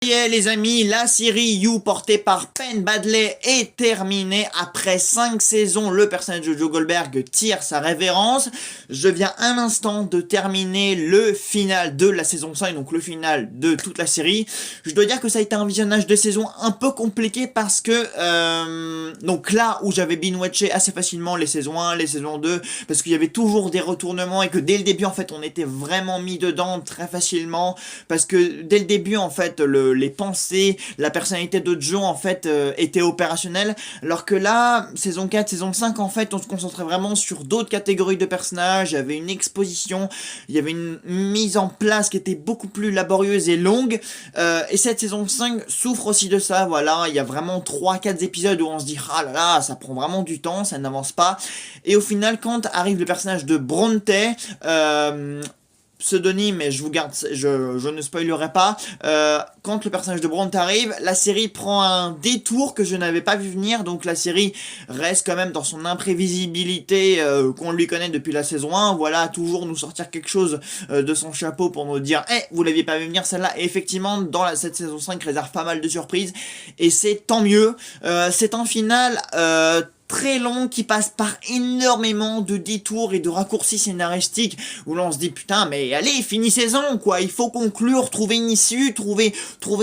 Yeah, les amis, la série You portée par Penn Badley est terminée. Après 5 saisons, le personnage de Joe Goldberg tire sa révérence. Je viens un instant de terminer le final de la saison 5, donc le final de toute la série. Je dois dire que ça a été un visionnage de saison un peu compliqué parce que donc là où j'avais binge-watché assez facilement les saisons 1, les saisons 2, parce qu'il y avait toujours des retournements et que dès le début en fait on était vraiment mis dedans très facilement, parce que dès le début en fait les pensées, la personnalité de Joe en fait était opérationnelle, alors que là, saison 4, saison 5 en fait on se concentrait vraiment sur d'autres catégories de personnages, il y avait une exposition, il y avait une mise en place qui était beaucoup plus laborieuse et longue, et cette saison 5 souffre aussi de ça, voilà, il y a vraiment 3-4 épisodes où on se dit ah là là, ça prend vraiment du temps, ça n'avance pas, et au final quand arrive le personnage de Bronte, pseudonyme, mais je vous garde, je ne spoilerai pas. Quand le personnage de Bronte arrive, la série prend un détour que je n'avais pas vu venir, donc la série reste quand même dans son imprévisibilité qu'on lui connaît depuis la saison 1. Voilà, toujours nous sortir quelque chose de son chapeau pour nous dire « vous l'aviez pas vu venir celle-là ». Et effectivement, dans cette saison 5, réserve pas mal de surprises, et c'est tant mieux. C'est un final très long qui passe par énormément de détours et de raccourcis scénaristiques où l'on se dit putain mais allez finissez-en quoi, il faut conclure, trouver une issue, trouver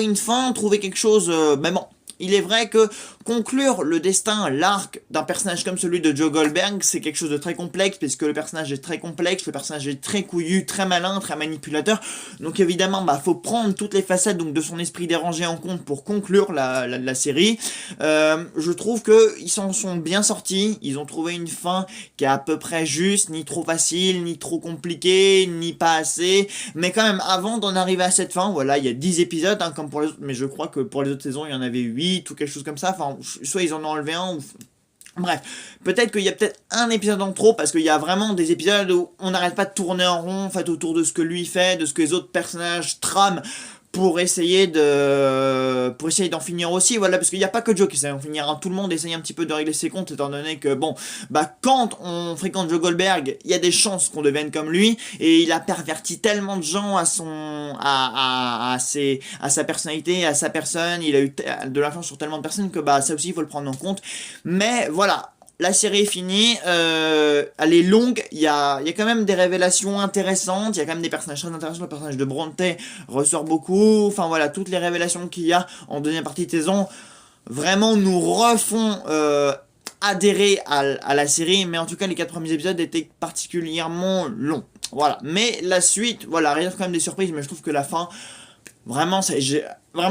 une fin, trouver quelque chose, mais bon. Il est vrai que conclure le destin, l'arc d'un personnage comme celui de Joe Goldberg, c'est quelque chose de très complexe, puisque le personnage est très complexe, le personnage est très couillu, très malin, très manipulateur. Donc évidemment, faut prendre toutes les facettes donc, de son esprit dérangé en compte pour conclure la série. Je trouve qu'ils s'en sont bien sortis, ils ont trouvé une fin qui est à peu près juste, ni trop facile, ni trop compliquée, ni pas assez. Mais quand même, avant d'en arriver à cette fin, voilà, il y a 10 épisodes, hein, comme pour les autres, mais je crois que pour les autres saisons, il y en avait 8 ou quelque chose comme ça, enfin, soit ils en ont enlevé un, ou... Bref, peut-être qu'il y a peut-être un épisode en trop, parce qu'il y a vraiment des épisodes où on n'arrête pas de tourner en rond, en fait, autour de ce que lui fait, de ce que les autres personnages trament, pour essayer d'en finir aussi, voilà, parce qu'il n'y a pas que Joe qui essaie d'en finir, hein. Tout le monde essaye un petit peu de régler ses comptes, étant donné que, bon, quand on fréquente Joe Goldberg, il y a des chances qu'on devienne comme lui, et il a perverti tellement de gens à sa personnalité, à sa personne, il a eu de l'influence sur tellement de personnes que, ça aussi, il faut le prendre en compte, mais voilà. La série est finie, elle est longue, il y a quand même des révélations intéressantes, il y a quand même des personnages très intéressants, le personnage de Bronte ressort beaucoup, enfin voilà, toutes les révélations qu'il y a en deuxième partie de saison, vraiment nous refont adhérer à la série, mais en tout cas les 4 premiers épisodes étaient particulièrement longs, voilà, mais la suite, voilà, réserve quand même des surprises, mais je trouve que la fin, vraiment, j'ai vraiment